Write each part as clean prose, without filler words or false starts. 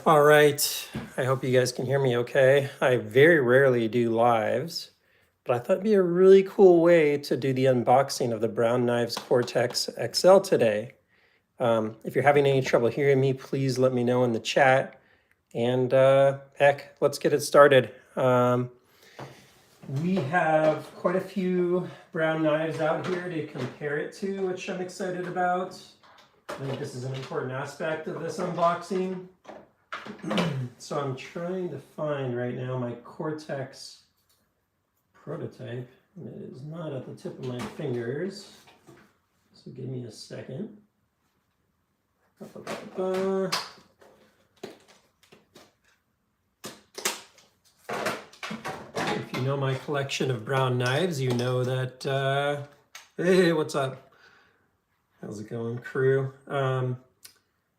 All right, I hope you guys can hear me okay. I very rarely do lives, but I thought it'd be a really cool way to do the unboxing of the Brown Knives Cortex XL today. If you're having any trouble hearing me, please let me know in the chat. And heck, let's get it started. We have quite a few brown knives out here to compare it to, which I'm excited about. I think this is an important aspect of this unboxing. So I'm trying to find right now my Cortex prototype, and it is not at the tip of my fingers. So give me a second. If you know my collection of brown knives, you know that, hey, what's up? How's it going, crew?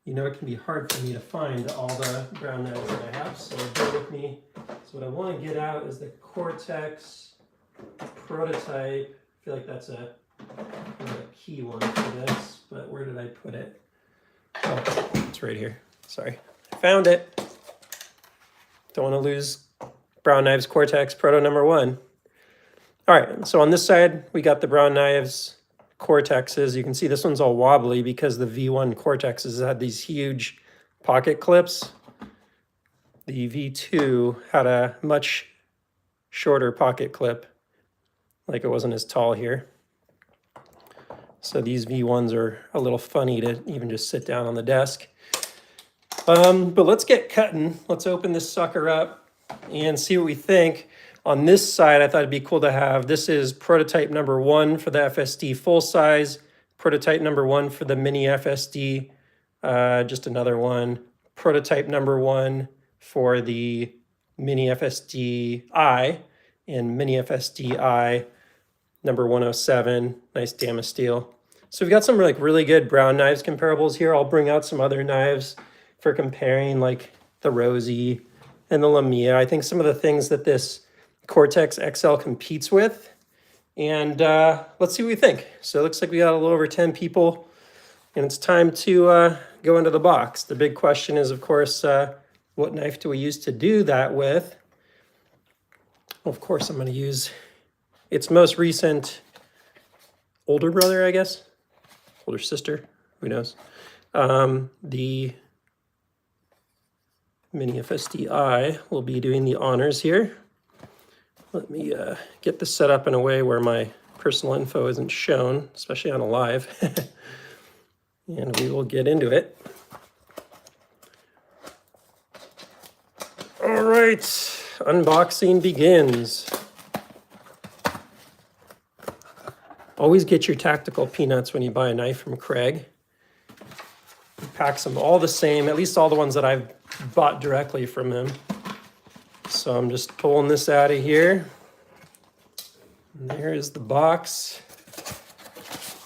You know, it can be hard for me to find all the brown knives that I have, so bear with me. So what I want to get out is the Cortex prototype. I feel like that's a key one for this, but where did I put it? Oh, it's right here. Sorry. I found it. Don't want to lose Brown Knives Cortex Proto number 1. All right, so on this side, we got the Brown Knives Cortexes. You can see this one's all wobbly because the V1 Cortexes had these huge pocket clips. The V2 had a much shorter pocket clip, like it wasn't as tall here. So these V1s are a little funny to even just sit down on the desk. But let's get cutting. Let's open this sucker up and see what we think. On this side, I thought it'd be cool to have, this is prototype number 1 for the FSD full size, prototype number 1 for the mini FSD, just another one, prototype number 1 for the mini FSD-I, and mini FSD-I number 107, nice Damascene steel. So we've got some like really good brown knives comparables here. I'll bring out some other knives for comparing, like the Rosie and the Lamia. I think some of the things that this Cortex XL competes with. And let's see what we think. So it looks like we got a little over 10 people, and it's time to go into the box. The big question is, of course, what knife do we use to do that with? Well, of course, I'm going to use its most recent older brother, I guess. Older sister, who knows? The Mini FSD-I will be doing the honors here. Let me get this set up in a way where my personal info isn't shown, especially on a live. And we will get into it. All right, unboxing begins. Always get your tactical peanuts when you buy a knife from Craig. He packs them all the same, at least all the ones that I've bought directly from him. So I'm just pulling this out of here. And there is the box.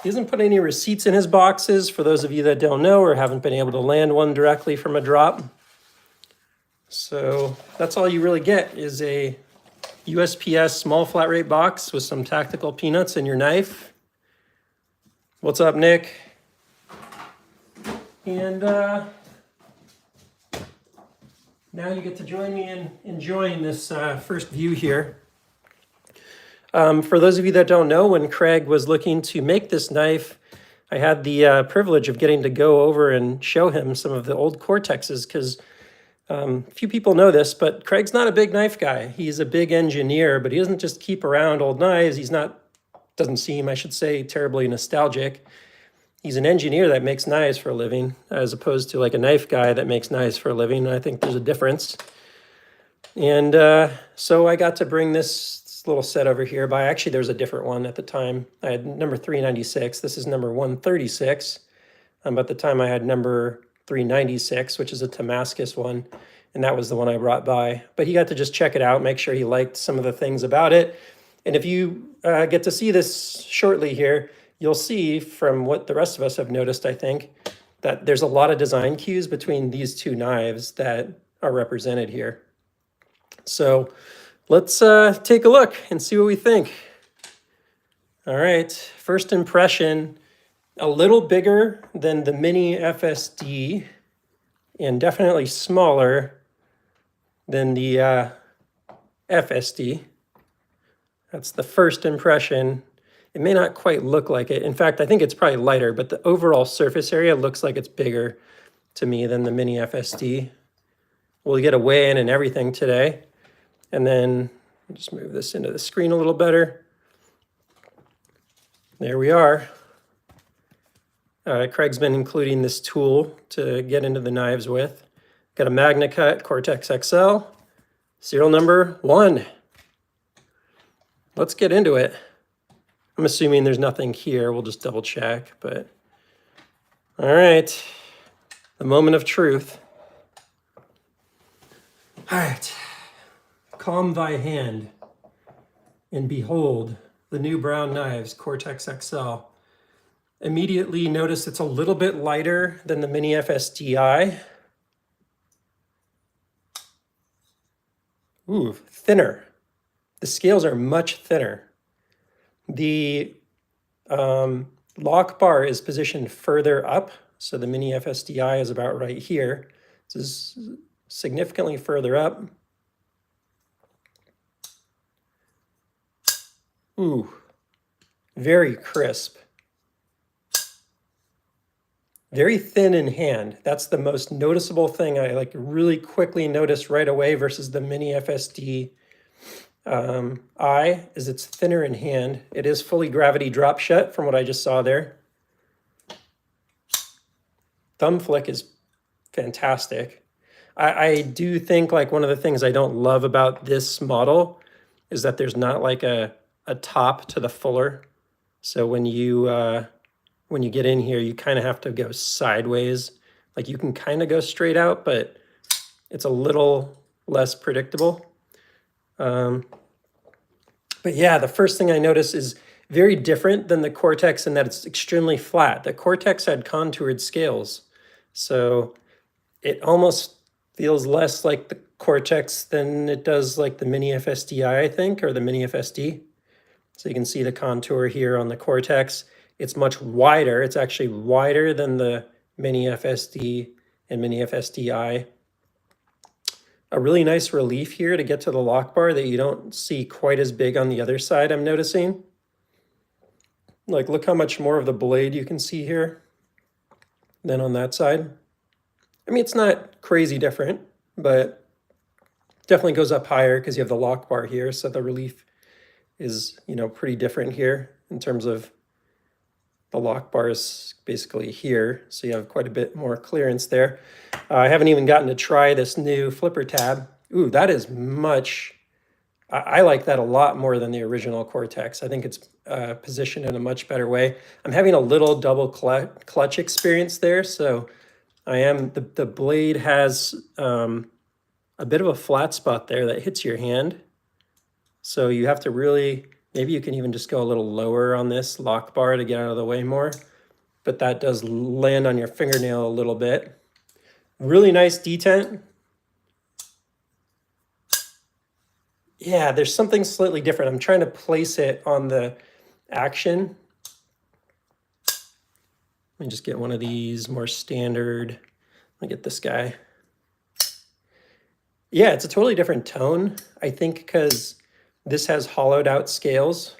He doesn't put any receipts in his boxes, for those of you that don't know or haven't been able to land one directly from a drop. So that's all you really get is a USPS small flat rate box with some tactical peanuts and your knife. What's up, Nick? And now you get to join me in enjoying this first view here. For those of you that don't know, when Craig was looking to make this knife, I had the privilege of getting to go over and show him some of the old Cortexes, because few people know this, but Craig's not a big knife guy. He's a big engineer, but he doesn't just keep around old knives. He's not, doesn't seem, I should say, terribly nostalgic. He's an engineer that makes knives for a living, as opposed to like a knife guy that makes knives for a living. And I think there's a difference. And so I got to bring this little set over here by, actually there's a different one at the time. I had number 396. This is number 136. But at the time I had number 396, which is a Damascus one. And that was the one I brought by. But he got to just check it out, make sure he liked some of the things about it. And if you get to see this shortly here, you'll see from what the rest of us have noticed, I think, that there's a lot of design cues between these two knives that are represented here. So let's take a look and see what we think. All right, first impression, a little bigger than the mini FSD and definitely smaller than the FSD. That's the first impression. It may not quite look like it. In fact, I think it's probably lighter, but the overall surface area looks like it's bigger to me than the mini FSD. We'll get a weigh-in and everything today. And then just move this into the screen a little better. There we are. Craig's been including this tool to get into the knives with. Got a MagnaCut Cortex XL, serial number 1. Let's get into it. I'm assuming there's nothing here. We'll just double check, but all right. The moment of truth. All right. Calm thy hand and behold the new brown knives, Cortex XL. Immediately notice it's a little bit lighter than the mini FSDI. Ooh, thinner. The scales are much thinner. The lock bar is positioned further up, so the mini FSDI is about right here. This is significantly further up. Ooh, very crisp. Very thin in hand. That's the most noticeable thing I like really quickly noticed right away versus the mini FSD I is it's thinner in hand. It is fully gravity drop shut from what I just saw there. Thumb flick is fantastic. I do think like one of the things I don't love about this model is that there's not like a top to the fuller. So when you get in here, you kind of have to go sideways. Like you can kind of go straight out, but it's a little less predictable. But yeah, the first thing I noticed is very different than the Cortex in that it's extremely flat. The Cortex had contoured scales. So it almost feels less like the Cortex than it does like the mini FSDI, I think, or the mini FSD. So you can see the contour here on the Cortex. It's much wider. It's actually wider than the mini FSD and mini FSDI. A really nice relief here to get to the lock bar that you don't see quite as big on the other side, I'm noticing. Like, look how much more of the blade you can see here than on that side. I mean, it's not crazy different, but definitely goes up higher because you have the lock bar here. So the relief is, you know, pretty different here in terms of the lock bar is basically here. So you have quite a bit more clearance there. I haven't even gotten to try this new flipper tab. Ooh, that is much, I like that a lot more than the original Cortex. I think it's positioned in a much better way. I'm having a little double clutch experience there. So I am, the blade has a bit of a flat spot there that hits your hand. So you have to really, maybe you can even just go a little lower on this lock bar to get out of the way more. But that does land on your fingernail a little bit. Really nice detent. Yeah, there's something slightly different. I'm trying to place it on the action. Let me just get one of these more standard. Let me get this guy. Yeah, it's a totally different tone, I think, because this has hollowed out scales.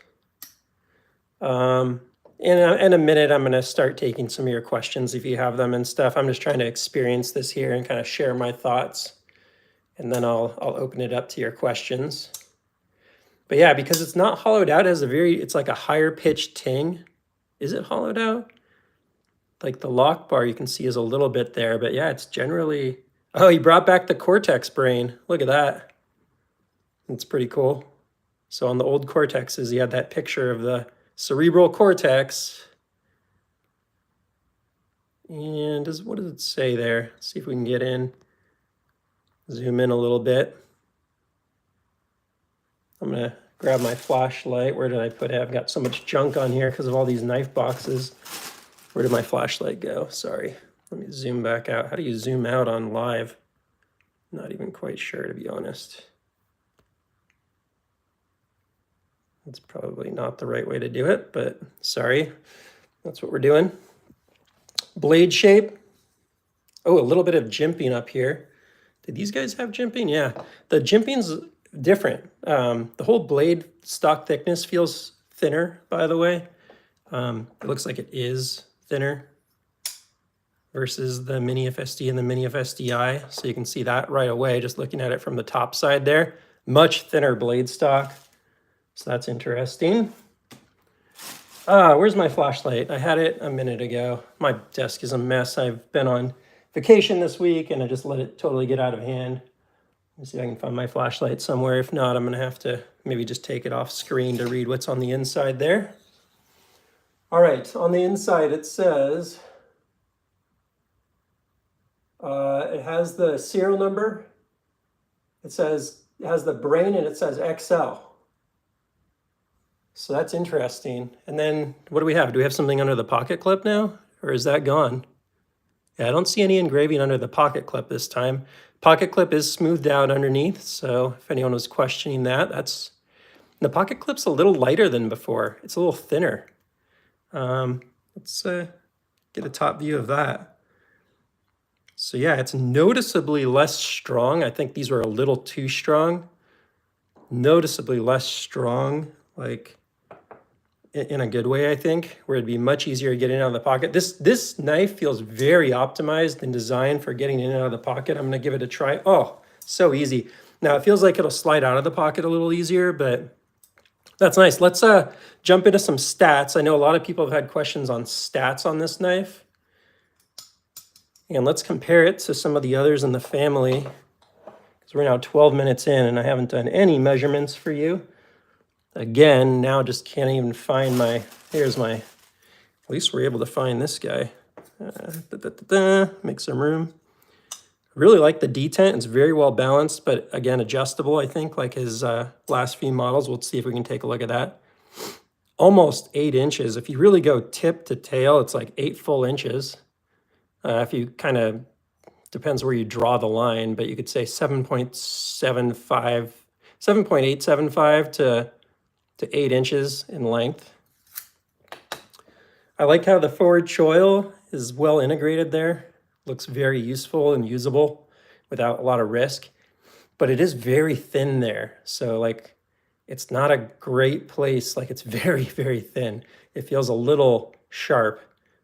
In a minute, I'm going to start taking some of your questions if you have them and stuff. I'm just trying to experience this here and kind of share my thoughts. And then I'll open it up to your questions. But yeah, because it's not hollowed out, it has it's like a higher pitched ting. Is it hollowed out? Like the lock bar you can see is a little bit there, but yeah, it's generally, oh, he brought back the Cortex brain. Look at that. It's pretty cool. So on the old Cortexes, he had that picture of the cerebral cortex. And what does it say there? Let's see if we can get in. Zoom in a little bit. I'm gonna grab my flashlight. Where did I put it? I've got so much junk on here because of all these knife boxes. Where did my flashlight go? Sorry. Let me zoom back out. How do you zoom out on live? Not even quite sure, to be honest. That's probably not the right way to do it, but sorry. That's what we're doing. Blade shape. Oh, a little bit of jimping up here. Did these guys have jimping? Yeah, the jimping's different. The whole blade stock thickness feels thinner, by the way. It looks like it is thinner versus the Mini FSD and the Mini FSDI. So you can see that right away, just looking at it from the top side there. Much thinner blade stock. So that's interesting. Where's my flashlight? I had it a minute ago. My desk is a mess. I've been on vacation this week and I just let it totally get out of hand. Let me see if I can find my flashlight somewhere. If not, I'm gonna have to maybe just take it off screen to read what's on the inside there. All right, on the inside it says, it has the serial number. It says, it has the brain and it says XL. So that's interesting. And then what do we have? Do we have something under the pocket clip now? Or is that gone? Yeah, I don't see any engraving under the pocket clip this time. Pocket clip is smoothed out underneath. So if anyone was questioning that, the pocket clip's a little lighter than before. It's a little thinner. Let's get a top view of that. So yeah, it's noticeably less strong. I think these were a little too strong. Noticeably less strong, like in a good way, I think, where it'd be much easier to get in and out of the pocket. This knife feels very optimized and designed for getting in and out of the pocket. I'm gonna give it a try. Oh, so easy. Now it feels like it'll slide out of the pocket a little easier, but that's nice. Let's jump into some stats. I know a lot of people have had questions on stats on this knife. And let's compare it to some of the others in the family, because we're now 12 minutes in and I haven't done any measurements for you. Again, now just can't even find my, here's my, at least we're able to find this guy. Make some room. Really like the detent, it's very well balanced, but again, adjustable, I think, like his last few models. We'll see if we can take a look at that. Almost 8 inches. If you really go tip to tail, it's like 8 full inches. If you kind of, depends where you draw the line, but you could say 7.875 to 8 inches in length. I like how the forward choil is well integrated there. Looks very useful and usable without a lot of risk, but it is very thin there. So like, it's not a great place. Like it's very, very thin. It feels a little sharp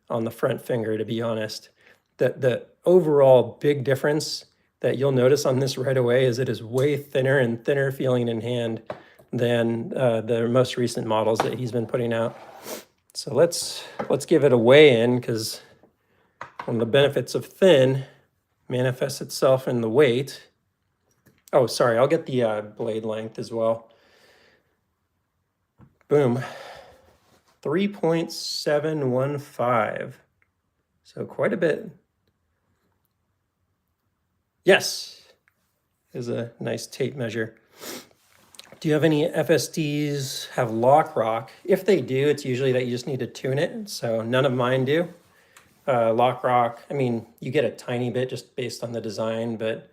on the front finger, to be honest. The overall big difference that you'll notice on this right away is it is way thinner and thinner feeling in hand than the most recent models that he's been putting out. So let's give it a weigh-in, because one of the benefits of thin manifests itself in the weight. Oh, sorry, I'll get the blade length as well. Boom, 3.715. So quite a bit. Yes, is a nice tape measure. Do you have any FSDs have lock rock? If they do, it's usually that you just need to tune it. So none of mine do. Lock rock, I mean, you get a tiny bit just based on the design, but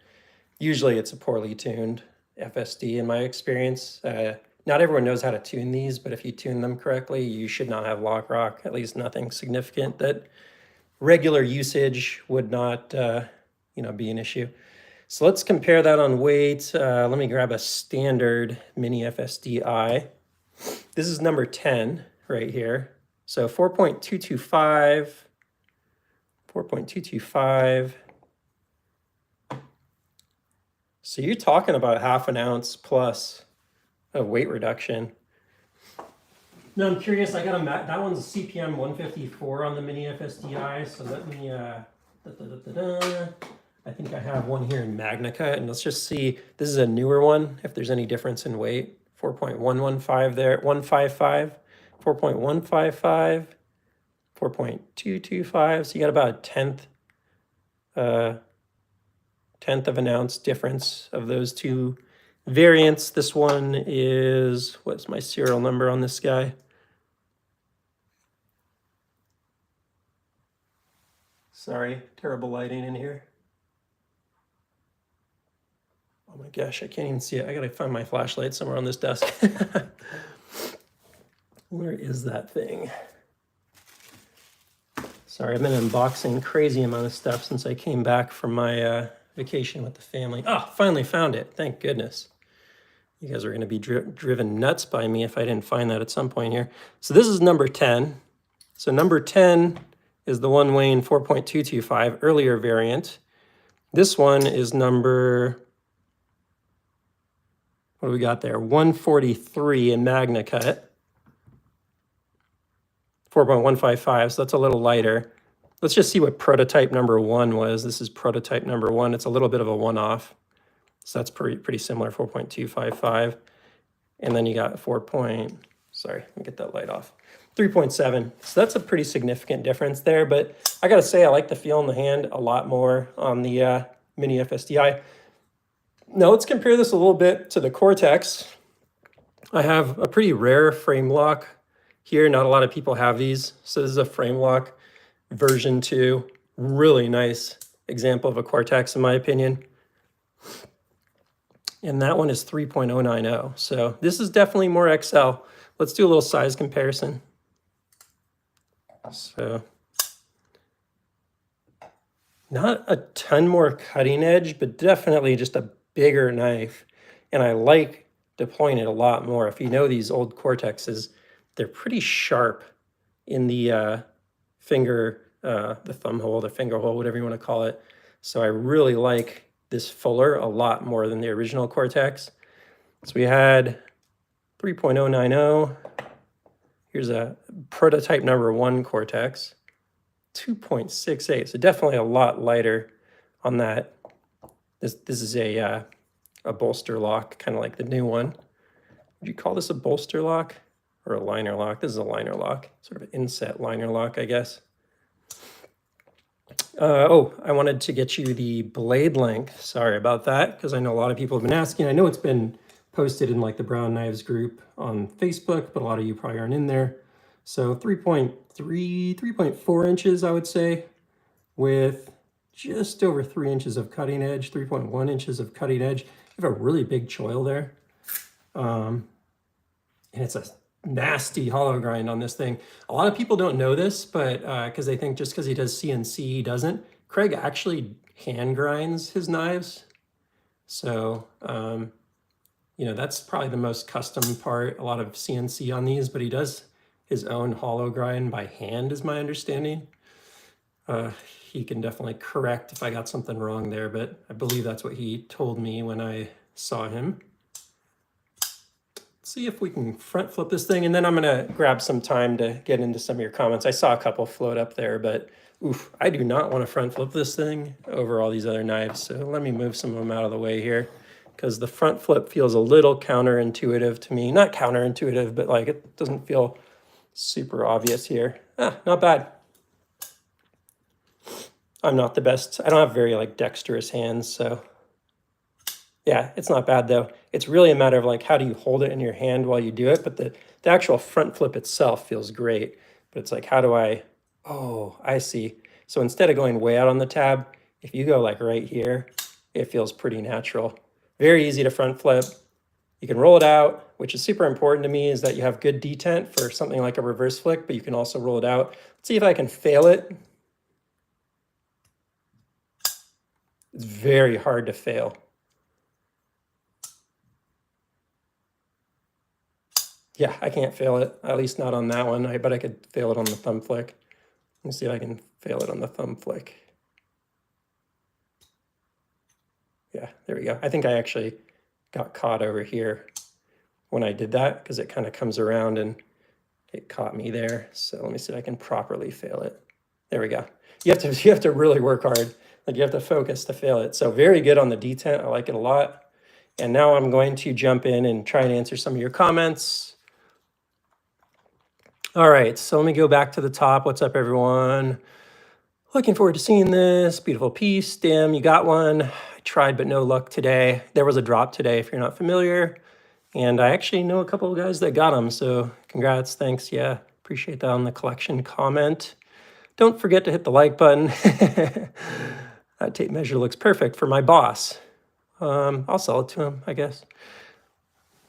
usually it's a poorly tuned FSD in my experience. Not everyone knows how to tune these, but if you tune them correctly, you should not have lock rock, at least nothing significant that regular usage would not be an issue. So let's compare that on weight. Let me grab a standard Mini FSDI. This is number 10 right here. So 4.225, 4.225. So you're talking about ½ an ounce plus of weight reduction. Now I'm curious, I got that one's a CPM 154 on the Mini FSDI. So let me, I think I have one here in Magnica, and let's just see, this is a newer one, if there's any difference in weight. 4.115 there, 155, 4.155, 4.225, so you got about a tenth of an ounce difference of those two variants. This one is, what's my serial number on this guy? Sorry, terrible lighting in here. Oh my gosh, I can't even see it. I gotta find my flashlight somewhere on this desk. Where is that thing? Sorry, I've been unboxing crazy amount of stuff since I came back from my vacation with the family. Oh, finally found it. Thank goodness. You guys are going to be driven nuts by me if I didn't find that at some point here. So this is number 10. So number 10 is the one weighing 4.225, earlier variant. This one is number, what do we got there? 143 in Magna Cut. 4.155, so that's a little lighter. Let's just see what prototype number 1 was. This is prototype number 1. It's a little bit of a one-off. So that's pretty similar, 4.255. And then you got sorry, let me get that light off. 3.7. So that's a pretty significant difference there, but I gotta say I like the feel in the hand a lot more on the Mini FSDI. Now let's compare this a little bit to the Cortex. I have a pretty rare frame lock here. Not a lot of people have these. So this is a frame lock version 2. Really nice example of a Cortex in my opinion. And that one is 3.090. So this is definitely more XL. Let's do a little size comparison. So not a ton more cutting edge, but definitely just a bigger knife. And I like deploying it a lot more. If you know these old Cortexes, they're pretty sharp in the finger, the thumb hole, the finger hole, whatever you want to call it. So I really like this fuller a lot more than the original Cortex. So we had 3.090. Here's a prototype number 1 Cortex, 2.68. So definitely a lot lighter on that. This is a bolster lock, kind of like the new one. Would you call this a bolster lock or a liner lock? This is a liner lock, sort of an inset liner lock, I guess. Oh, I wanted to get you the blade length. Sorry about that, because I know a lot of people have been asking. I know it's been posted in like the Brown Knives group on Facebook, but a lot of you probably aren't in there. So 3.4 inches, I would say, with just over 3 inches of cutting edge, 3.1 inches of cutting edge. You have a really big choil there. And it's a nasty hollow grind on this thing. A lot of people don't know this, but because they think just because he does CNC, he doesn't. Craig actually hand grinds his knives. So, you know, that's probably the most custom part, a lot of CNC on these, but he does his own hollow grind by hand is my understanding. He can definitely correct if I got something wrong there, but I believe that's what he told me when I saw him. Let's see if we can front flip this thing, and then I'm gonna grab some time to get into some of your comments. I saw a couple float up there, but oof, I do not want to front flip this thing over all these other knives. So let me move some of them out of the way here, because the front flip feels a little counterintuitive to me. Not counterintuitive, but like it doesn't feel super obvious here. Not bad. I'm not the best. I don't have very like dexterous hands, so yeah, it's not bad though. It's really a matter of like, how do you hold it in your hand while you do it? But the actual front flip itself feels great, but it's like, how do oh, I see. So instead of going way out on the tab, if you go like right here, it feels pretty natural. Very easy to front flip. You can roll it out, which is super important to me, is that you have good detent for something like a reverse flick, but you can also roll it out. Let's see if I can fail it. It's very hard to fail. Yeah, I can't fail it, at least not on that one. I bet I could fail it on the thumb flick. Let me see if I can fail it on the thumb flick. Yeah, there we go. I think I actually got caught over here when I did that, because it kind of comes around and it caught me there. So let me see if I can properly fail it. There we go. You have to really work hard. Like you have to focus to fail it. So very good on the detent. I like it a lot. And now I'm going to jump in and try and answer some of your comments. All right, so let me go back to the top. What's up, everyone? Looking forward to seeing this. Beautiful piece. Damn, you got one. I tried, but no luck today. There was a drop today, if you're not familiar. And I actually know a couple of guys that got them. So congrats, thanks. Yeah, appreciate that on the collection comment. Don't forget to hit the like button. That tape measure looks perfect for my boss. I'll sell it to him, I guess.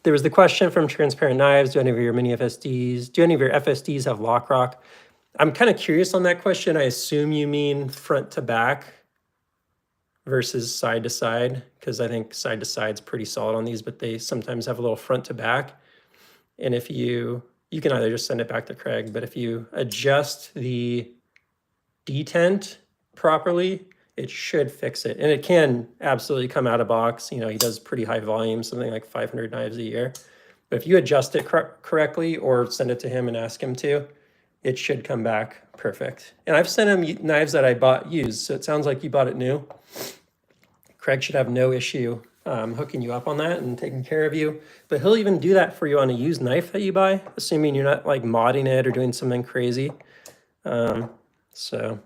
There was the question from Transparent Knives. Do any of your mini FSDs have lock rock? I'm kind of curious on that question. I assume you mean front to back versus side to side, because I think side to side is pretty solid on these, but they sometimes have a little front to back. And if you can either just send it back to Craig, but if you adjust the detent properly, it should fix it. And it can absolutely come out of box. You know, he does pretty high volume, something like 500 knives a year. But if you adjust it correctly or send it to him and ask him to, it should come back perfect. And I've sent him knives that I bought used, so it sounds like you bought it new. Craig should have no issue hooking you up on that and taking care of you. But he'll even do that for you on a used knife that you buy, assuming you're not like modding it or doing something crazy. So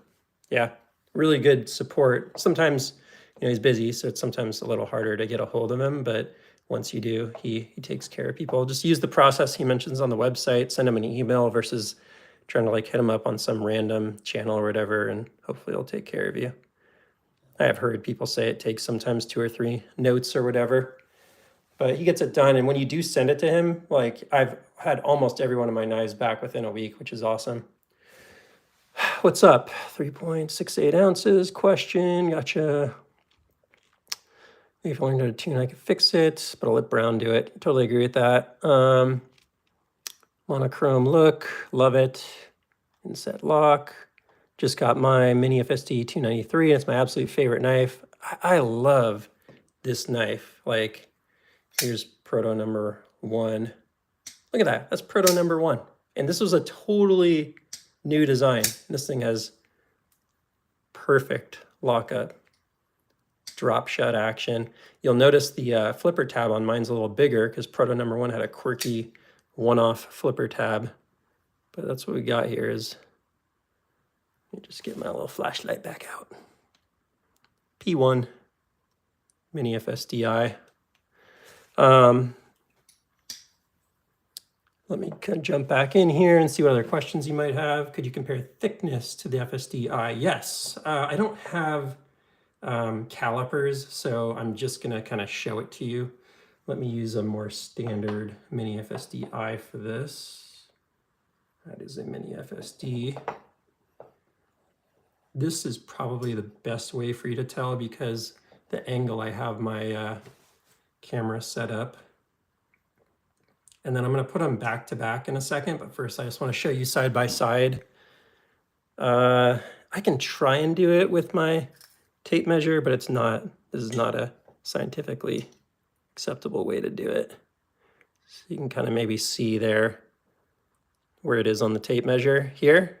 yeah, really good support. Sometimes, you know, he's busy, so it's sometimes a little harder to get a hold of him, but once you do, he takes care of people. Just use the process he mentions on the website, send him an email versus trying to like hit him up on some random channel or whatever, and hopefully he'll take care of you. I have heard people say it takes sometimes 2 or 3 notes or whatever, but he gets it done. And when you do send it to him, like I've had almost every one of my knives back within a week, which is awesome. What's up? 3.68 ounces question. Gotcha. If I learned how to tune, I could fix it, but I'll let Brown do it. Totally agree with that. Monochrome look, love it. Inset lock. Just got my Mini FSD 293. It's my absolute favorite knife. I love this knife. Like, here's proto number 1. Look at that. That's proto number 1. And this was a totally new design. This thing has perfect lockup, drop shut action. You'll notice the flipper tab on mine's a little bigger because proto number 1 had a quirky one-off flipper tab. But that's what we got here is, let me just get my little flashlight back out. P1 Mini FSDI. Let me kind of jump back in here and see what other questions you might have. Could you compare thickness to the FSDI? Yes. I don't have calipers, so I'm just going to kind of show it to you. Let me use a more standard Mini FSDI for this. That is a Mini FSD. This is probably the best way for you to tell because the angle I have my camera set up. And then I'm going to put them back to back in a second, but first I just want to show you side by side. I can try and do it with my tape measure, but it's not, this is not a scientifically acceptable way to do it. So you can kind of maybe see there where it is on the tape measure here.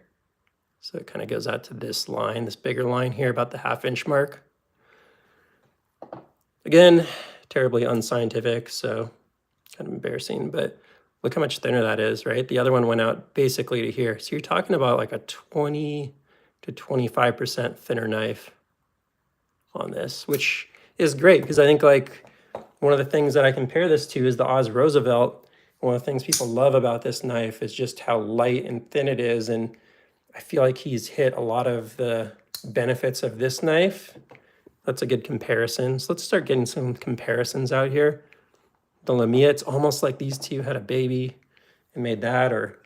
So it kind of goes out to this line, this bigger line here, about the ½ inch mark. Again, terribly unscientific, so kind of embarrassing, but look how much thinner that is, right? The other one went out basically to here. So you're talking about like a 20 to 25% thinner knife on this, which is great because I think like one of the things that I compare this to is the Oz Roosevelt. One of the things people love about this knife is just how light and thin it is. And I feel like he's hit a lot of the benefits of this knife. That's a good comparison. So let's start getting some comparisons out here. The Lamia, it's almost like these two had a baby and made that, or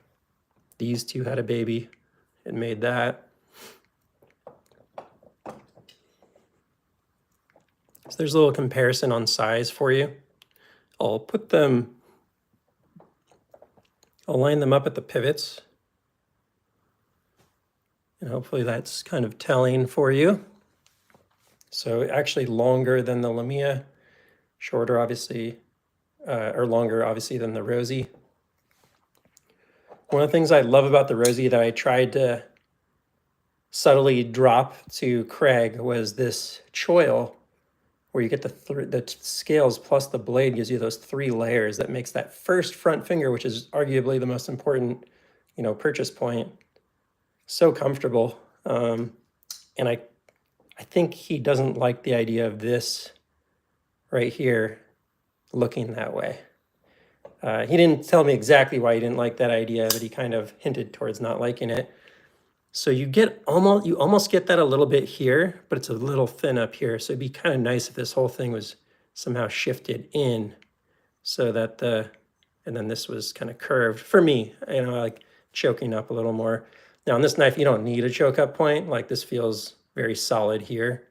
these two had a baby and made that. So there's a little comparison on size for you. I'll line them up at the pivots. And hopefully that's kind of telling for you. So actually longer than the Lamia, shorter obviously, or longer obviously than the Rosie. One of the things I love about the Rosie that I tried to subtly drop to Craig was this choil, where you get the scales plus the blade gives you those 3 layers that makes that first front finger, which is arguably the most important, you know, purchase point, so comfortable. And I think he doesn't like the idea of this right here looking that way. He didn't tell me exactly why he didn't like that idea, but he kind of hinted towards not liking it. So you almost get that a little bit here, but it's a little thin up here. So it'd be kind of nice if this whole thing was somehow shifted in so that and then this was kind of curved for me, you know, like choking up a little more. Now on this knife, you don't need a choke up point. Like this feels very solid here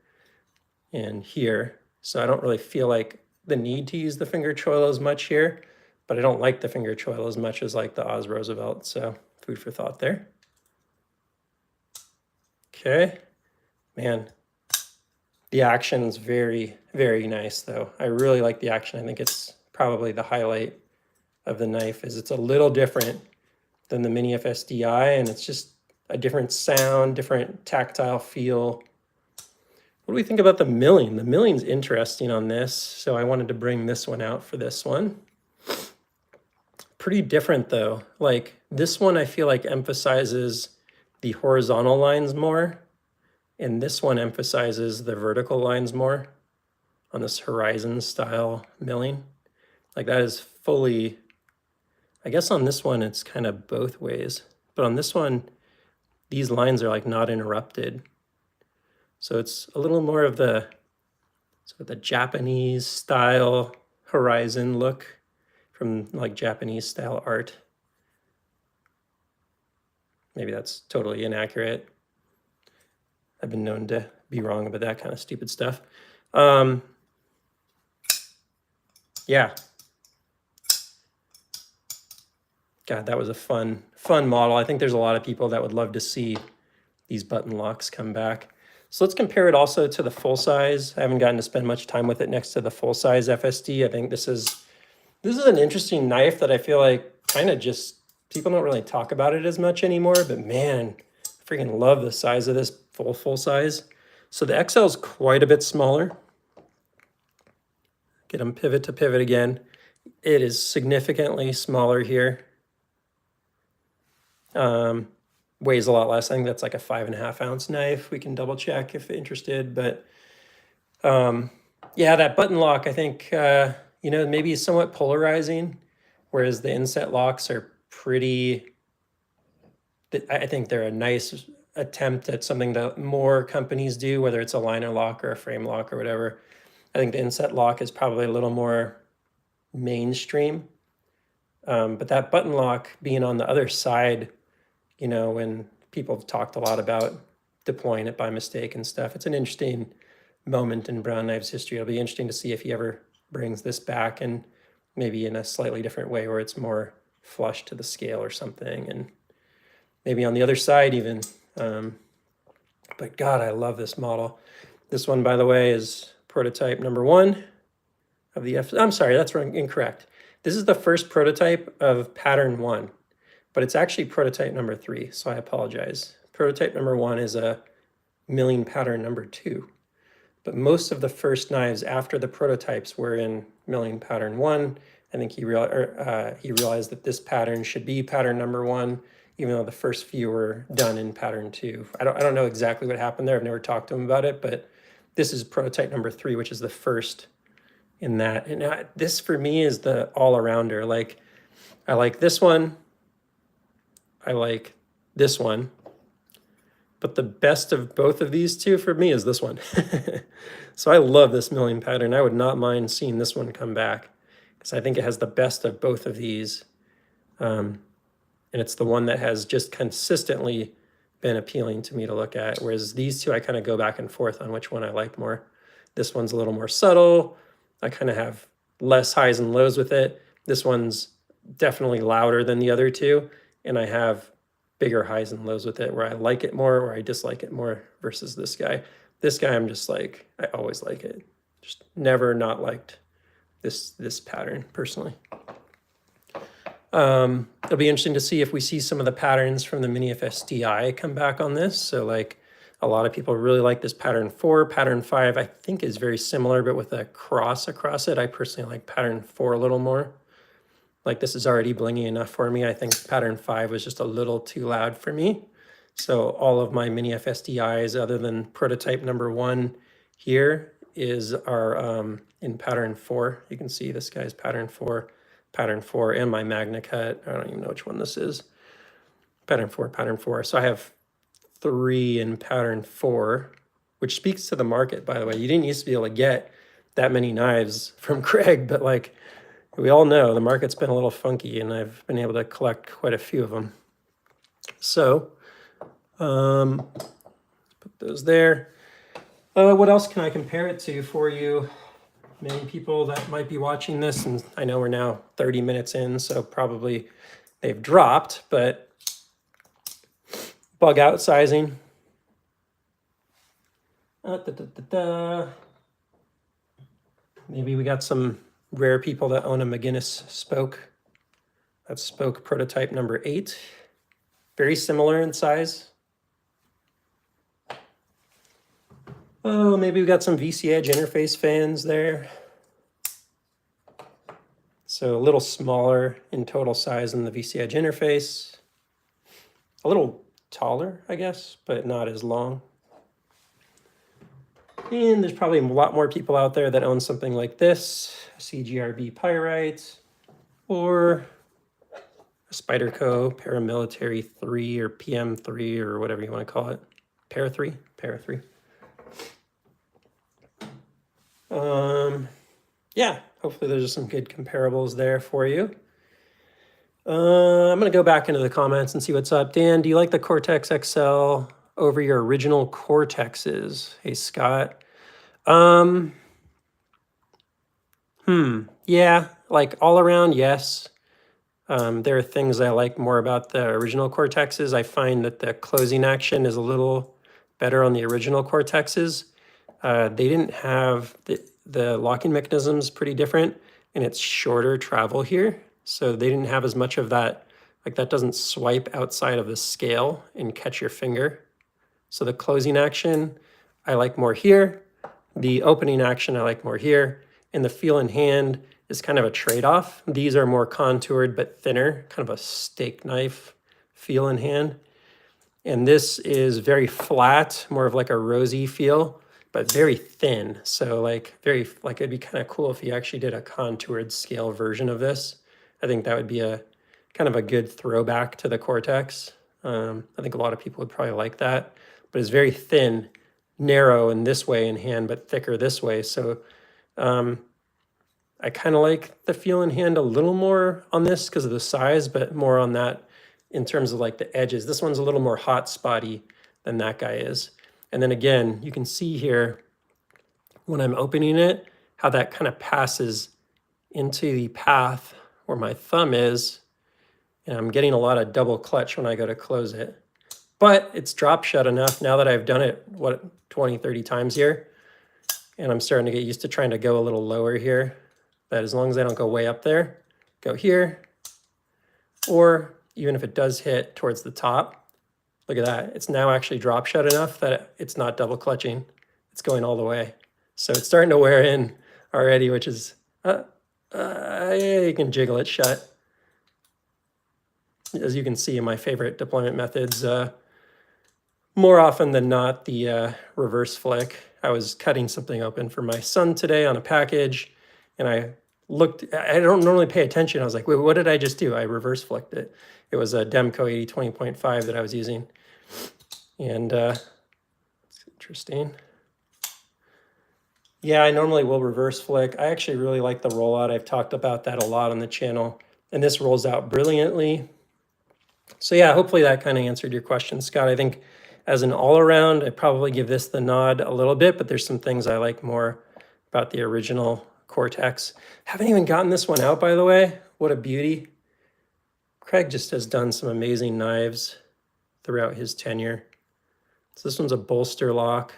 and here. So I don't really feel like the need to use the finger choil as much here, but I don't like the finger choil as much as like the Oz Roosevelt. So food for thought there. Okay, man, the action's very, very nice though. I really like the action. I think it's probably the highlight of the knife is it's a little different than the Mini FSDI, and it's just a different sound, different tactile feel. What do we think about the milling? The milling's interesting on this, so I wanted to bring this one out for this one. Pretty different though. Like this one I feel like emphasizes the horizontal lines more, and this one emphasizes the vertical lines more on this horizon style milling. Like that is fully, I guess on this one it's kind of both ways, but on this one, these lines are like not interrupted. So it's a little more of the sort of the Japanese style horizon look from like Japanese style art. Maybe that's totally inaccurate. I've been known to be wrong about that kind of stupid stuff. Yeah. God, that was a fun model. I think there's a lot of people that would love to see these button locks come back. So let's compare it also to the full size. I haven't gotten to spend much time with it next to the full size FSD. I think this is an interesting knife that I feel like kind of just, people don't really talk about it as much anymore, but man, I freaking love the size of this full size. So the XL is quite a bit smaller. Get them pivot to pivot again. It is significantly smaller here. Weighs a lot less. I think that's like a 5.5 ounce knife. We can double check if interested, but yeah, that button lock, I think, you know, maybe is somewhat polarizing, whereas the inset locks are pretty, I think they're a nice attempt at something that more companies do, whether it's a liner lock or a frame lock or whatever. I think the inset lock is probably a little more mainstream. But that button lock being on the other side, you know, when people have talked a lot about deploying it by mistake and stuff, it's an interesting moment in Brown Knives history. It'll be interesting to see if he ever brings this back and maybe in a slightly different way where it's more flush to the scale or something, and maybe on the other side even. But God, I love this model. This one, by the way, is prototype number 1 of the I'm sorry, that's wrong, incorrect. This is the first prototype of pattern 1, but it's actually prototype number 3, so I apologize. Prototype number 1 is a milling pattern number 2. But most of the first knives after the prototypes were in milling pattern 1. I think he realized that this pattern should be pattern number 1, even though the first few were done in pattern 2. I don't know exactly what happened there. I've never talked to him about it, but this is prototype number 3, which is the first in that. And this for me is the all-arounder. Like, I like this one. I like this one. But the best of both of these two for me is this one. So I love this milling pattern. I would not mind seeing this one come back because I think it has the best of both of these. And it's the one that has just consistently been appealing to me to look at. Whereas these two, I kind of go back and forth on which one I like more. This one's a little more subtle. I kind of have less highs and lows with it. This one's definitely louder than the other two. And I have bigger highs and lows with it, where I like it more or I dislike it more versus this guy. This guy, I'm just like, I always like it. Just never not liked this pattern personally. It'll be interesting to see if we see some of the patterns from the Mini FSDI come back on this. So like a lot of people really like this pattern 4. Pattern 5 I think is very similar, but with a cross across it. I personally like pattern 4 a little more. Like this is already blingy enough for me. I think pattern 5 was just a little too loud for me. So all of my Mini FSDIs other than prototype number 1 here are in pattern 4. You can see this guy's pattern 4, and my Magna Cut. I don't even know which one this is. Pattern 4. So I have 3 in pattern 4, which speaks to the market, by the way. You didn't used to be able to get that many knives from Craig, but like we all know the market's been a little funky and I've been able to collect quite a few of them. So Put those there. What else can I compare it to for you? Many people that might be watching this, and I know we're now 30 minutes in, so probably they've dropped, but bug out sizing. Maybe we got some rare people that own a McGinnis spoke. That's spoke prototype number 8. Very similar in size. Oh, maybe we got some VC Edge interface fans there. So a little smaller in total size than the VC Edge interface. A little taller, I guess, but not as long. And there's probably a lot more people out there that own something like this, a CGRB Pyrite, or a Spyderco Paramilitary 3 or PM3 or whatever you want to call it. Para 3. Yeah, hopefully there's some good comparables there for you. I'm going to go back into the comments and see what's up. Dan, do you like the Cortex XL over your original Cortexes? Hey, Scott. Yeah, like all around, yes. There are things I like more about the original Cortexes. I find that the closing action is a little better on the original Cortexes. They didn't have the locking mechanisms pretty different, and it's shorter travel here. So they didn't have as much of that, like that doesn't swipe outside of the scale and catch your finger. So the closing action, I like more here. The opening action, I like more here. And the feel in hand is kind of a trade-off. These are more contoured but thinner, kind of a steak knife feel in hand. And this is very flat, more of like a rosy feel, but very thin. So like it'd be kind of cool if you actually did a contoured scale version of this. I think that would be a kind of a good throwback to the Cortex. I think a lot of people would probably like that, but it's very thin, narrow in this way in hand, but thicker this way. So I kind of like the feel in hand a little more on this because of the size, but more on that in terms of like the edges. This one's a little more hot spotty than that guy is. And then again, you can see here when I'm opening it, how that kind of passes into the path where my thumb is. And I'm getting a lot of double clutch when I go to close it. But it's drop shut enough now that I've done it, 20, 30 times here. And I'm starting to get used to trying to go a little lower here. That as long as I don't go way up there, go here. Or even if it does hit towards the top, look at that. It's now actually drop shut enough that it's not double clutching. It's going all the way. So it's starting to wear in already, which is, you can jiggle it shut. As you can see, my favorite deployment methods, more often than not, the reverse flick. I was cutting something open for my son today on a package, and I don't normally pay attention. I was like, wait, what did I just do? I reverse flicked it. It was a Demco 8020.5 that I was using. And it's interesting. Yeah, I normally will reverse flick. I actually really like the rollout. I've talked about that a lot on the channel. And this rolls out brilliantly. So yeah, hopefully that kind of answered your question, Scott. I think as an all-around, I'd probably give this the nod a little bit, but there's some things I like more about the original Cortex. Haven't even gotten this one out, by the way. What a beauty. Craig just has done some amazing knives throughout his tenure. So this one's a bolster lock,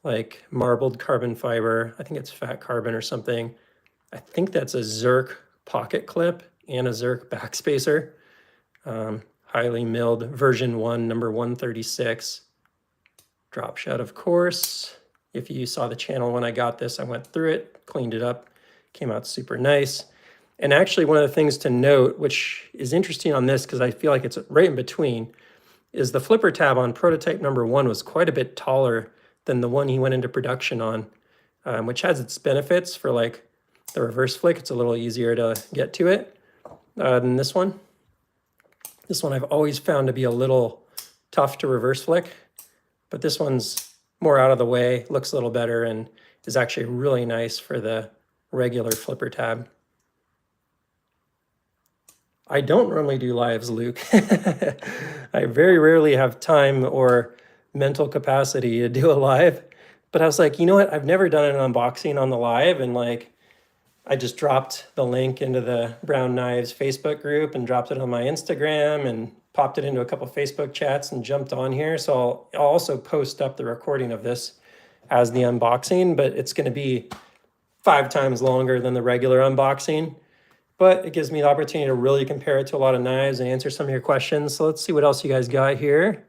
like marbled carbon fiber. I think it's fat carbon or something. I think that's a Zerk pocket clip and a Zerk backspacer. Highly milled version 1, number 136. Drop shot, of course. If you saw the channel when I got this, I went through it, cleaned it up, came out super nice. And actually one of the things to note, which is interesting on this because I feel like it's right in between, is the flipper tab on prototype number 1 was quite a bit taller than the one he went into production on, which has its benefits for like the reverse flick. It's a little easier to get to it than this one. This one I've always found to be a little tough to reverse flick, but this one's more out of the way, looks a little better, and is actually really nice for the regular flipper tab. I don't normally do lives, Luke. I very rarely have time or mental capacity to do a live. But I was like, you know what? I've never done an unboxing on the live, and like I just dropped the link into the Brown Knives Facebook group and dropped it on my Instagram and popped it into a couple Facebook chats and jumped on here. So I'll also post up the recording of this as the unboxing, but it's going to be 5 times longer than the regular unboxing. But it gives me the opportunity to really compare it to a lot of knives and answer some of your questions. So let's see what else you guys got here.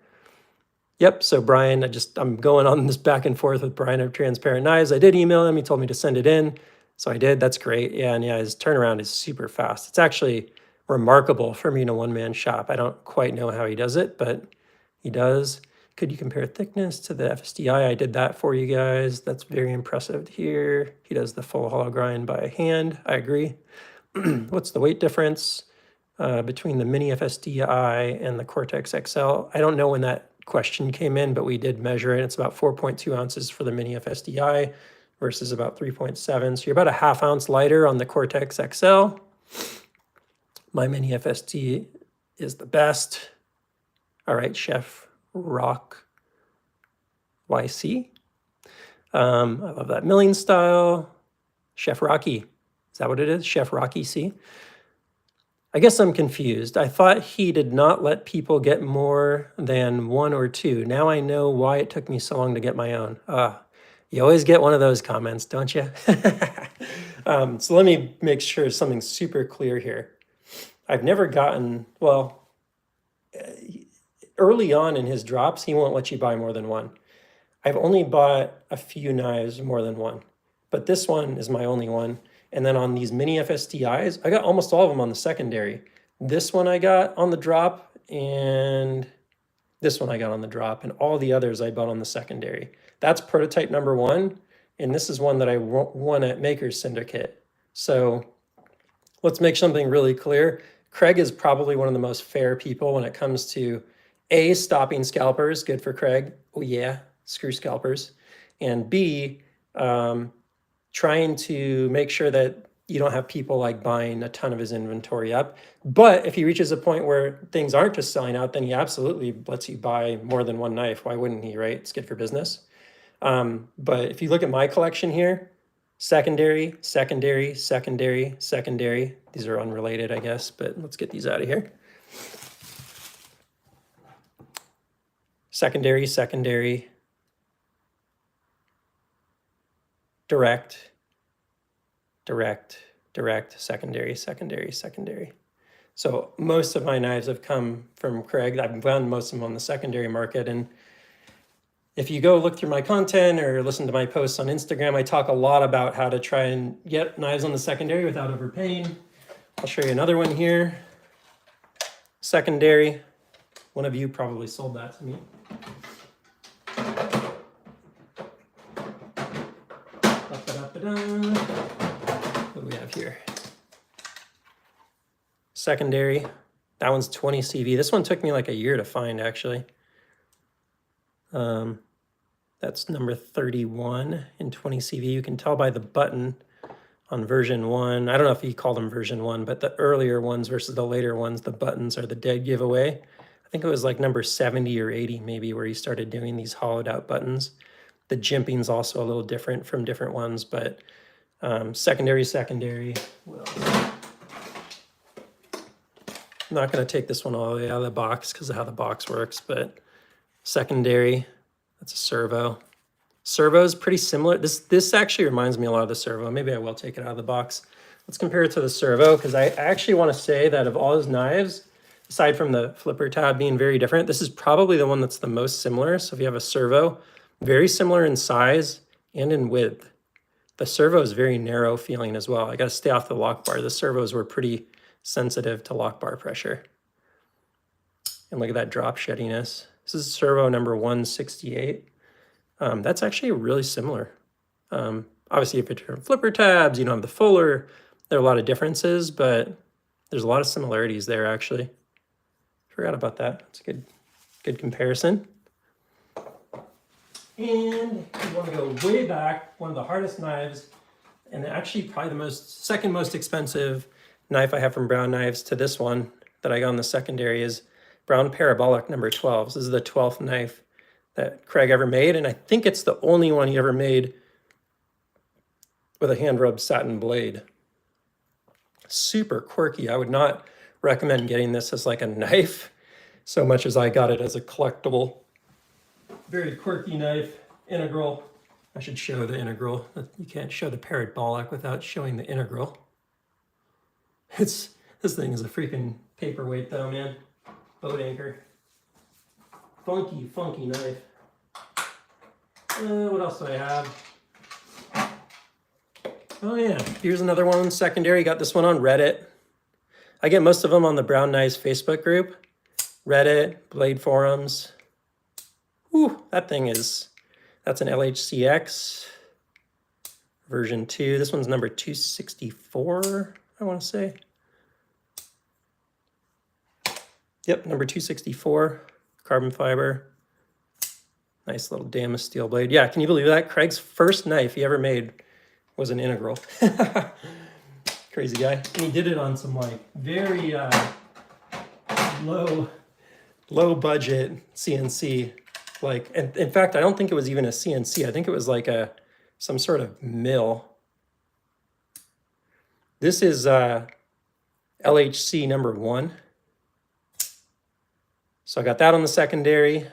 Yep, so Brian, I'm going on this back and forth with Brian of Transparent Knives. I did email him, he told me to send it in. So I did, that's great. Yeah, and yeah, his turnaround is super fast. It's actually remarkable for me in a one-man shop. I don't quite know how he does it, but he does. Could you compare thickness to the FSDI? I did that for you guys. That's very impressive here. He does the full hollow grind by hand, I agree. What's the weight difference between the mini FSDI and the Cortex XL? I don't know when that question came in, but we did measure it. It's about 4.2 ounces for the mini FSDI versus about 3.7. So you're about a ½ ounce lighter on the Cortex XL. My mini FSD is the best. All right, Chef Rock YC. I love that milling style. Chef Rocky. Is that what it is? Chef Rocky C? I guess I'm confused. I thought he did not let people get more than 1 or 2. Now I know why it took me so long to get my own. You always get one of those comments, don't you? So let me make sure something's super clear here. I've never gotten, well, early on in his drops, he won't let you buy more than 1. I've only bought a few knives more than 1, but this one is my only one. And then on these mini FSDIs, I got almost all of them on the secondary. This one I got on the drop, and this one I got on the drop, and all the others I bought on the secondary. That's prototype number 1, and this is one that I won at Makers Syndicate. So let's make something really clear. Craig is probably one of the most fair people when it comes to A, stopping scalpers, good for Craig. Oh yeah, screw scalpers. And B, trying to make sure that you don't have people like buying a ton of his inventory up. But if he reaches a point where things aren't just selling out, then he absolutely lets you buy more than 1 knife. Why wouldn't he, right? It's good for business. But if you look at my collection here, secondary, secondary, secondary, secondary. These are unrelated, I guess, but let's get these out of here. Secondary, secondary, direct, direct, direct, secondary, secondary, secondary. So most of my knives have come from Craig. I've found most of them on the secondary market. And if you go look through my content or listen to my posts on Instagram, I talk a lot about how to try and get knives on the secondary without overpaying. I'll show you another one here. Secondary. One of you probably sold that to me. What do we have here? Secondary. That one's 20 CV. This one took me like a year to find, actually. That's number 31 in 20 CV. You can tell by the button on version 1. I don't know if he called them version 1, but the earlier ones versus the later ones, the buttons are the dead giveaway. I think it was like number 70 or 80 maybe where he started doing these hollowed out buttons. The jimping's also a little different from different ones, but secondary, secondary. What else? I'm not going to take this one all the way out of the box because of how the box works, but secondary, that's a servo. Servo is pretty similar. This actually reminds me a lot of the servo. Maybe I will take it out of the box. Let's compare it to the servo because I actually want to say that of all his knives, aside from the flipper tab being very different, this is probably the one that's the most similar. So if you have a servo, very similar in size and in width. The servo is very narrow feeling as well. I got to stay off the lock bar. The servos were pretty sensitive to lock bar pressure. And look at that drop sheddiness. This is servo number 168. That's actually really similar. Obviously, if you're flipper tabs, you don't have the fuller. There are a lot of differences, but there's a lot of similarities there, actually. Forgot about that. It's a good comparison. And you want to go way back, one of the hardest knives, and actually probably the second most expensive knife I have from Brown Knives to this one that I got in the secondary is Brown Parabolic number 12. This is the 12th knife that Craig ever made, and I think it's the only one he ever made with a hand-rubbed satin blade. Super quirky. I would not recommend getting this as like a knife so much as I got it as a collectible. Very quirky knife, integral. I should show the integral. You can't show the parabolic without showing the integral. This thing is a freaking paperweight though, man. Boat anchor. Funky, funky knife. What else do I have? Oh yeah, here's another one, secondary. Got this one on Reddit. I get most of them on the Brown Knives Facebook group. Reddit, Blade forums. Ooh, that's an LHCX version 2. This one's number 264, I want to say. Yep, number 264, carbon fiber. Nice little Damas steel blade. Yeah, can you believe that? Craig's first knife he ever made was an integral. Crazy guy. And he did it on some like very low budget CNC. Like, and in fact, I don't think it was even a CNC. I think it was like some sort of mill. This is LHC number 1. So I got that on the secondary.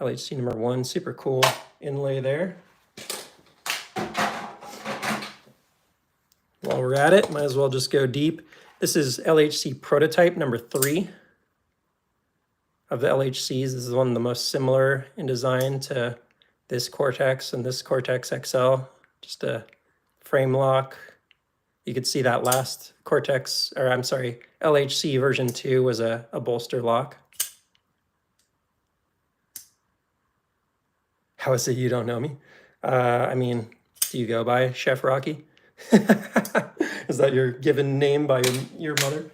LHC number 1, super cool inlay there. While we're at it, might as well just go deep. This is LHC prototype number 3 of the LHCs. This is one of the most similar in design to this Cortex and this Cortex XL. Just a frame lock. You could see that last LHC version 2 was a bolster lock. How is it you don't know me? I mean, do you go by Chef Rocky? Is that your given name by your mother?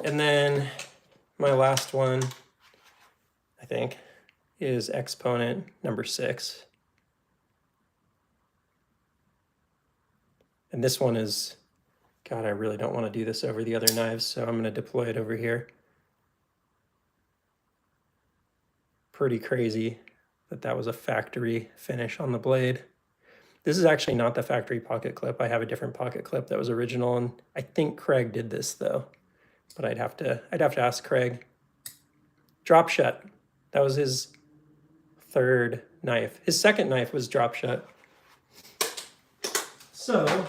And then my last one, I think, is Exponent number 6. And this one is, God, I really don't want to do this over the other knives, so I'm going to deploy it over here. Pretty crazy that was a factory finish on the blade. This is actually not the factory pocket clip. I have a different pocket clip that was original, and I think Craig did this though. But I'd have to ask Craig. Drop shut. That was his third knife. His second knife was drop shut. So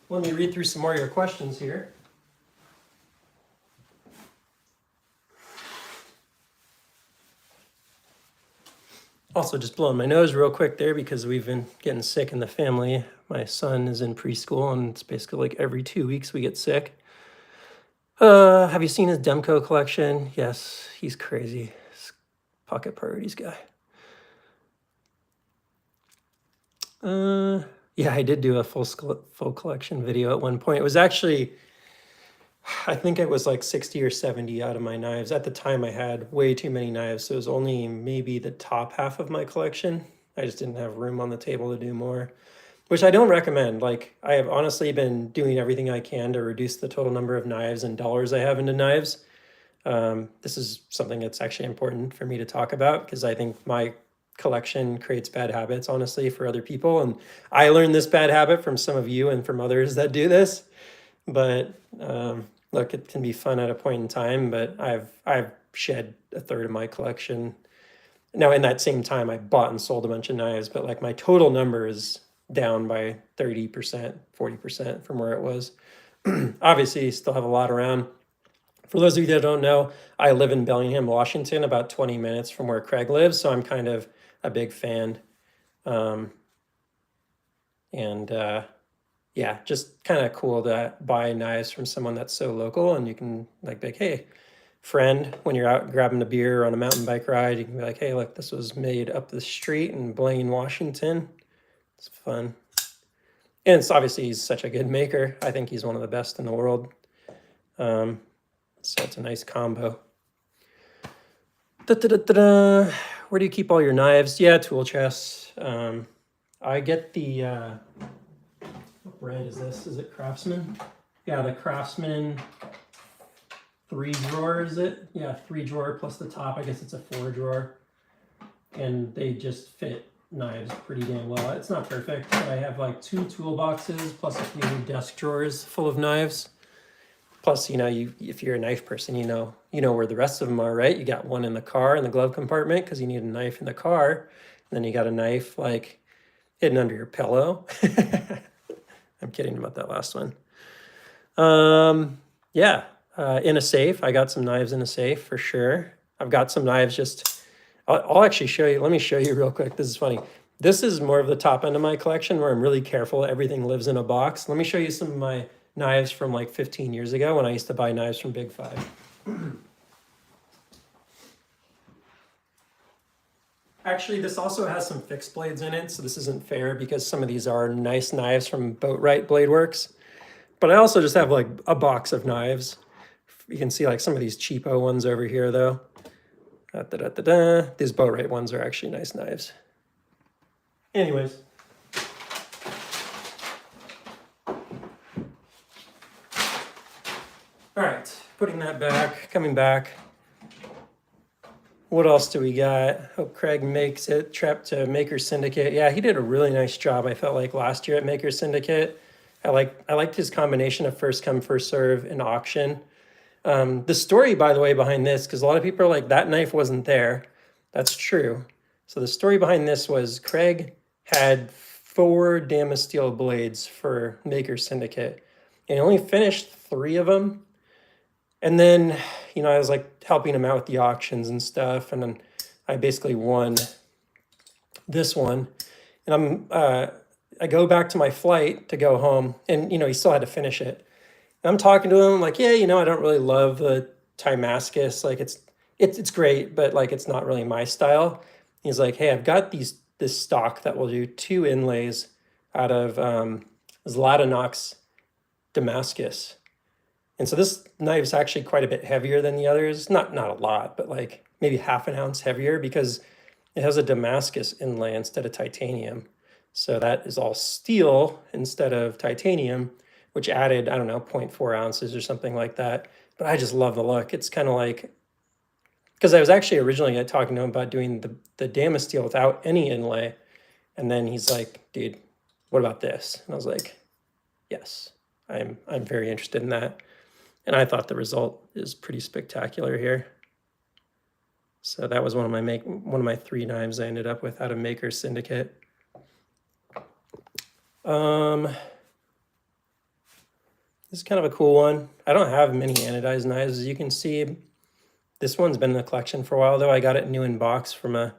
let me read through some more of your questions here. Also, just blowing my nose real quick there because we've been getting sick in the family. My son is in preschool, and it's basically like every 2 weeks we get sick. Have you seen his Demco collection? Yes, he's crazy. He's pocket priorities guy. Yeah, I did do a full collection video at one point. It was actually, I think it was like 60 or 70 out of my knives. At the time, I had way too many knives, so it was only maybe the top half of my collection. I just didn't have room on the table to do more, which I don't recommend. Like, I have honestly been doing everything I can to reduce the total number of knives and dollars I have into knives. This is something that's actually important for me to talk about because I think my collection creates bad habits, honestly, for other people. And I learned this bad habit from some of you and from others that do this. But look, it can be fun at a point in time, but I've shed a third of my collection. Now, in that same time, I bought and sold a bunch of knives, but like my total number is down by 30%, 40% from where it was. Obviously, still have a lot around. For those of you that don't know, I live in Bellingham, Washington, about 20 minutes from where Craig lives, so I'm kind of a big fan. Yeah, just kind of cool to buy knives from someone that's so local, and you can like be like, hey, friend, when you're out grabbing a beer on a mountain bike ride, you can be like, hey, look, this was made up the street in Blaine, Washington. It's fun. And it's obviously he's such a good maker. I think he's one of the best in the world. So it's a nice combo. Where do you keep all your knives? Yeah, tool chests. I get the, what brand is this? Is it Craftsman? Yeah, the Craftsman 3-drawer, is it? Yeah, 3-drawer plus the top. I guess it's a 4-drawer. And they just fit knives pretty damn well. It's not perfect, but I have like 2 toolboxes plus a few desk drawers full of knives. Plus, you know, if you're a knife person, you know where the rest of them are, right? You got one in the car in the glove compartment because you need a knife in the car. And then you got a knife like hidden under your pillow. I'm kidding about that last one. Yeah, in a safe. I got some knives in a safe for sure. I've got some knives just, I'll actually show you. Let me show you real quick. This is funny. This is more of the top end of my collection where I'm really careful. Everything lives in a box. Let me show you some of my knives from like 15 years ago when I used to buy knives from Big Five. Actually, this also has some fixed blades in it, so this isn't fair because some of these are nice knives from Boatwright Blade Works. But I also just have like a box of knives. You can see like some of these cheapo ones over here though. These Boatwright ones are actually nice knives. Anyways. All right, putting that back, coming back. What else do we got? Hope Craig makes it. Trip to Maker Syndicate. Yeah, he did a really nice job, I felt like, last year at Maker Syndicate. I liked his combination of first come, first serve and auction. The story, by the way, behind this, because a lot of people are like, that knife wasn't there. That's true. So the story behind this was Craig had 4 Damasteel blades for Maker Syndicate. And he only finished 3 of them. And then, you know, I was like helping him out with the auctions and stuff. And then I basically won this one. And I go back to my flight to go home. And, you know, he still had to finish it. And I'm talking to him like, yeah, you know, I don't really love the Timascus. Like it's great, but like it's not really my style. He's like, hey, I've got this stock that will do 2 inlays out of Zlatanox Damascus. And so this knife is actually quite a bit heavier than the others. Not a lot, but like maybe half an ounce heavier because it has a Damascus inlay instead of titanium. So that is all steel instead of titanium, which added, I don't know, 0.4 ounces or something like that. But I just love the look. It's kind of like, because I was actually originally talking to him about doing the Damasteel without any inlay. And then he's like, dude, what about this? And I was like, yes, I'm very interested in that. And I thought the result is pretty spectacular here. So that was one of my 3 knives I ended up with out of Maker Syndicate. This is kind of a cool one. I don't have many anodized knives, as you can see. This one's been in the collection for a while, though. I got it new in box from a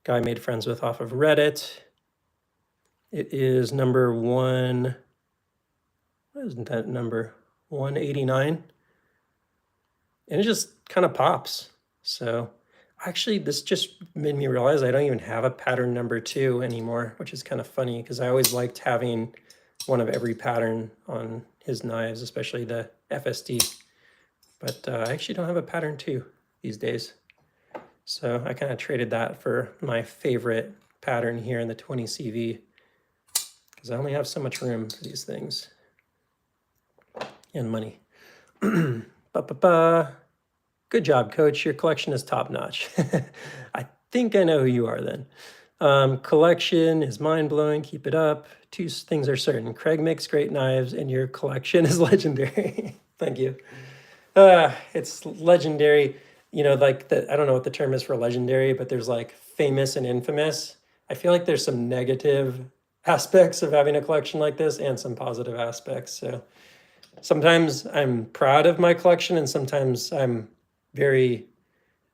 guy I made friends with off of Reddit. It is number 1. What is that number? 189. And it just kind of pops. So actually, this just made me realize I don't even have a pattern number 2 anymore, which is kind of funny because I always liked having one of every pattern on his knives, especially the FSD. But I actually don't have a pattern 2 these days. So I kind of traded that for my favorite pattern here in the 20 CV because I only have so much room for these things and money. Good job, Coach. Your collection is top notch. I think I know who you are then. Collection is mind-blowing. Keep it up. 2 things are certain. Craig makes great knives and your collection is legendary. Thank you. It's legendary. You know, like I don't know what the term is for legendary, but there's like famous and infamous. I feel like there's some negative aspects of having a collection like this and some positive aspects. So sometimes I'm proud of my collection and sometimes I'm very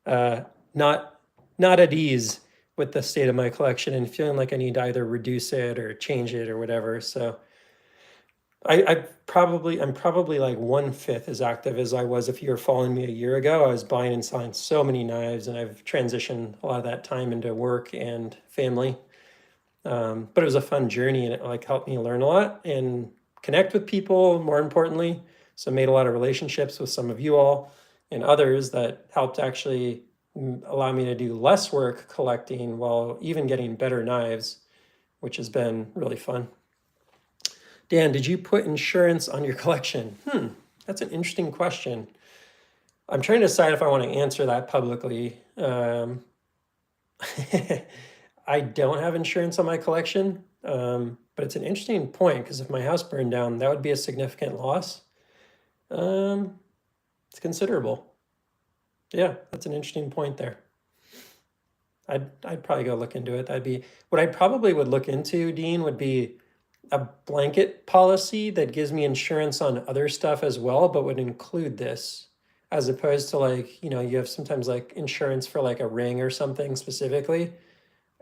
not at ease with the state of my collection and feeling like I need to either reduce it or change it or whatever. So I'm probably like 1/5 as active as I was if you were following me a year ago. I was buying and selling so many knives and I've transitioned a lot of that time into work and family. But it was a fun journey and it like helped me learn a lot and connect with people, more importantly. So I made a lot of relationships with some of you all and others that helped actually allow me to do less work collecting while even getting better knives, which has been really fun. Dan, did you put insurance on your collection? That's an interesting question. I'm trying to decide if I want to answer that publicly. I don't have insurance on my collection, but it's an interesting point because if my house burned down, that would be a significant loss. It's considerable. Yeah, that's an interesting point there. I'd probably go look into it. That'd be what I probably would look into, Dean, would be a blanket policy that gives me insurance on other stuff as well, but would include this, as opposed to like, you know, you have sometimes like insurance for like a ring or something specifically.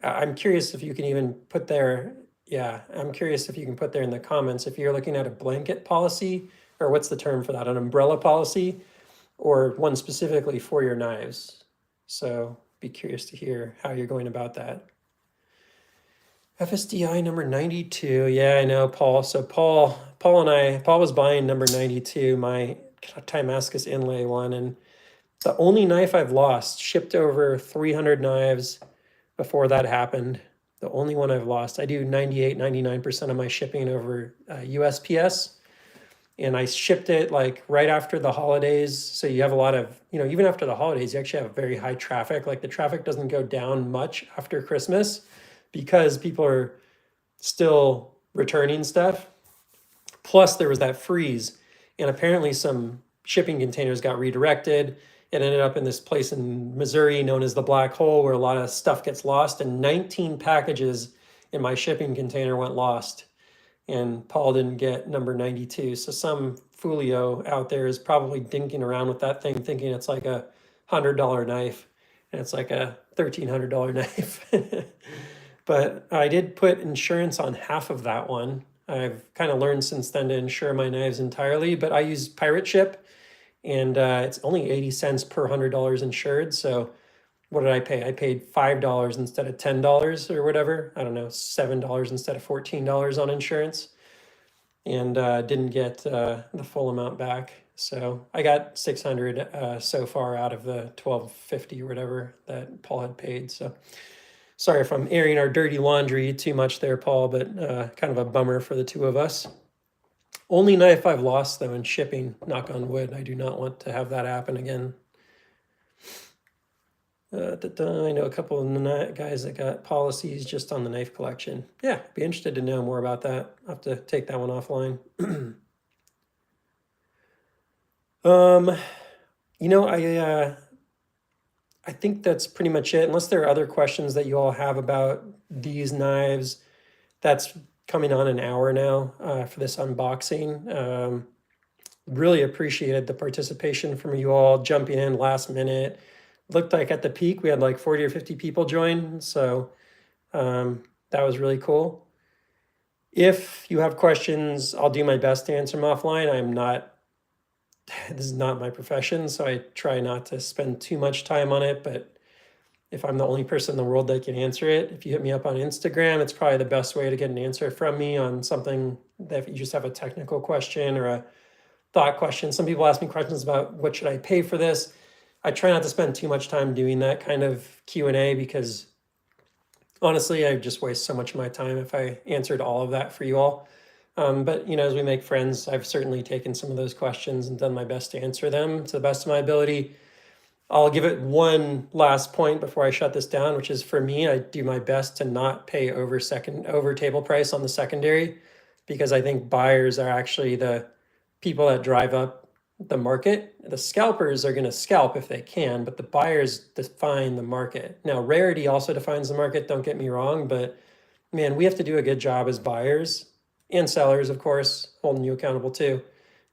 I'm curious if you can even put there, yeah, I'm curious if you can put there in the comments if you're looking at a blanket policy, or what's the term for that, an umbrella policy, or one specifically for your knives. So be curious to hear how you're going about that. FSDI number 92. Yeah, I know, Paul. So Paul was buying number 92, my Timascus inlay one, and the only knife I've lost, shipped over 300 knives before that happened. The only one I've lost. I do 98, 99% of my shipping over USPS. And I shipped it like right after the holidays. So you have a lot of, you know, even after the holidays, you actually have very high traffic. Like the traffic doesn't go down much after Christmas because people are still returning stuff. Plus there was that freeze, and apparently some shipping containers got redirected. It ended up in this place in Missouri known as the Black Hole, where a lot of stuff gets lost, and 19 packages in my shipping container went lost. And Paul didn't get number 92. So some folio out there is probably dinking around with that thing thinking it's like a $100 knife, and it's like a $1,300 knife. But I did put insurance on half of that one. I've kind of learned since then to insure my knives entirely, but I use Pirate Ship, and it's only 80 cents per $100 insured. So what did I pay? I paid $5 instead of $10 or whatever. I don't know, $7 instead of $14 on insurance, and didn't get the full amount back. So I got 600 so far out of the 1250 or whatever that Paul had paid. So sorry if I'm airing our dirty laundry too much there, Paul, but kind of a bummer for the two of us. Only knife I've lost though in shipping, knock on wood. I do not want to have that happen again. I know a couple of guys that got policies just on the knife collection. Yeah, be interested to know more about that. I'll have to take that one offline. You know, I think that's pretty much it. Unless there are other questions that you all have about these knives, that's coming on an hour now for this unboxing. Really appreciated the participation from you all, jumping in last minute. Looked like at the peak we had like 40 or 50 people join, so that was really cool. If you have questions, I'll do my best to answer them offline. This is not my profession, so I try not to spend too much time on it, but if I'm the only person in the world that can answer it, if you hit me up on Instagram, it's probably the best way to get an answer from me on something that you just have a technical question or a thought question. Some people ask me questions about what should I pay for this. I try not to spend too much time doing that kind of Q&A because honestly, I just waste so much of my time if I answered all of that for you all. But you know, as we make friends, I've certainly taken some of those questions and done my best to answer them to the best of my ability. I'll give it one last point before I shut this down, which is for me, I do my best to not pay over table price on the secondary, because I think buyers are actually the people that drive up the market. The scalpers are going to scalp if they can, but the buyers define the market. Now, rarity also defines the market, don't get me wrong, but man, we have to do a good job as buyers and sellers, of course, holding you accountable too,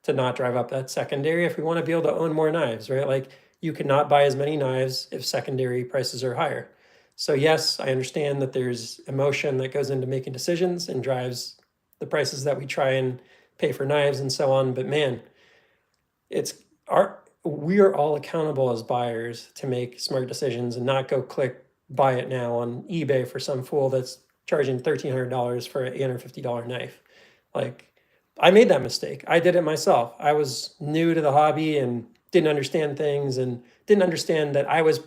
to not drive up that secondary if we want to be able to own more knives, right? Like you cannot buy as many knives if secondary prices are higher. So yes, I understand that there's emotion that goes into making decisions and drives the prices that we try and pay for knives and so on, but man, we are all accountable as buyers to make smart decisions and not go click buy it now on eBay for some fool that's charging $1,300 for an $850 knife. Like, I made that mistake. I did it myself. I was new to the hobby and didn't understand things and didn't understand that I was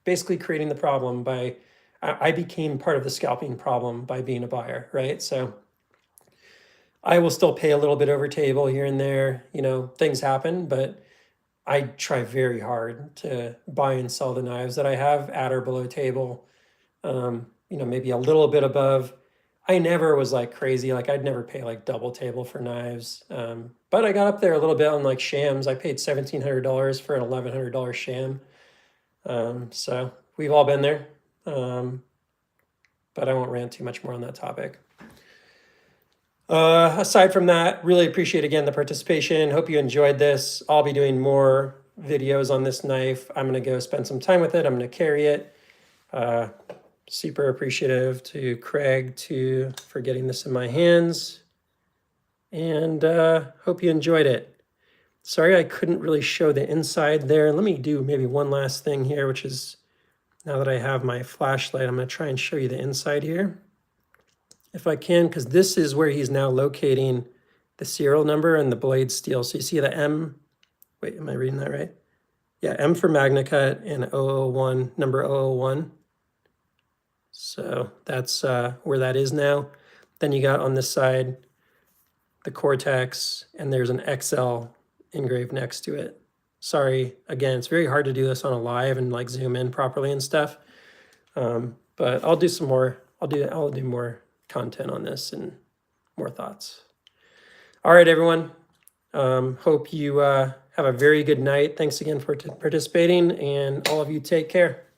basically creating the problem by I became part of the scalping problem by being a buyer, right? So I will still pay a little bit over table here and there, you know, things happen, but I try very hard to buy and sell the knives that I have at or below table, you know, maybe a little bit above. I never was like crazy, like I'd never pay like double table for knives. But I got up there a little bit on like shams. I paid $1,700 for an $1,100 sham. So we've all been there. But I won't rant too much more on that topic. Aside from that, really appreciate again the participation. Hope you enjoyed this. I'll be doing more videos on this knife. I'm gonna go spend some time with it. I'm gonna carry it. Super appreciative to Craig for getting this in my hands. And hope you enjoyed it. Sorry I couldn't really show the inside there. Let me do maybe one last thing here, which is now that I have my flashlight, I'm gonna try and show you the inside here, if I can, because this is where he's now locating the serial number and the blade steel. So you see the M, wait, am I reading that right? Yeah, M for MagnaCut and 001, number 001. So that's where that is now. Then you got on this side, the Cortex, and there's an XL engraved next to it. Sorry, again, it's very hard to do this on a live and like zoom in properly and stuff. But I'll do some more, I'll do more content on this and more thoughts. All right, everyone. Hope you have a very good night. Thanks again for participating, and all of you take care.